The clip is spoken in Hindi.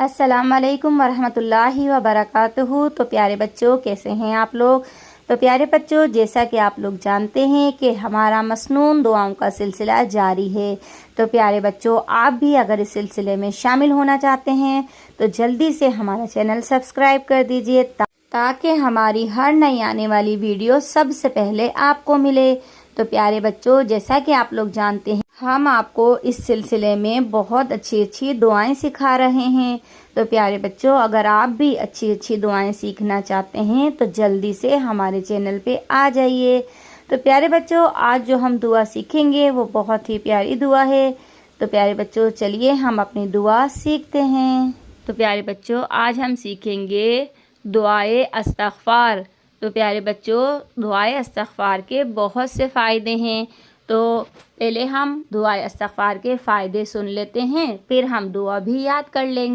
अस्सलाम वालेकुम वरहमतुल्लाहि वबरकातुहू। तो प्यारे बच्चों, कैसे हैं आप लोग। तो प्यारे बच्चों, जैसा कि आप लोग जानते हैं कि हमारा मसनून दुआओं का सिलसिला जारी है। तो प्यारे बच्चों, आप भी अगर इस सिलसिले में शामिल होना चाहते हैं तो जल्दी से हमारा चैनल सब्सक्राइब कर दीजिए ताकि हमारी हर नई आने वाली वीडियो सबसे पहले आपको मिले। तो प्यारे बच्चों, जैसा कि आप लोग जानते हैं, हम आपको इस सिलसिले में बहुत अच्छी अच्छी दुआएं सिखा रहे हैं। तो प्यारे बच्चों, अगर आप भी अच्छी अच्छी दुआएं सीखना चाहते हैं तो जल्दी से हमारे चैनल पे आ जाइए। तो प्यारे बच्चों, आज जो हम दुआ सीखेंगे वो बहुत ही प्यारी दुआ है। तो प्यारे बच्चों, चलिए हम अपनी दुआ सीखते हैं। तो प्यारे बच्चों, आज हम सीखेंगे दुआए इस्तिग़फ़ार। तो प्यारे बच्चों, दुआए इस्तिग़फ़ार के बहुत से फ़ायदे हैं। तो पहले हम दुआए इस्तिग़फ़ार के फ़ायदे सुन लेते हैं, फिर हम दुआ भी याद कर लेंगे।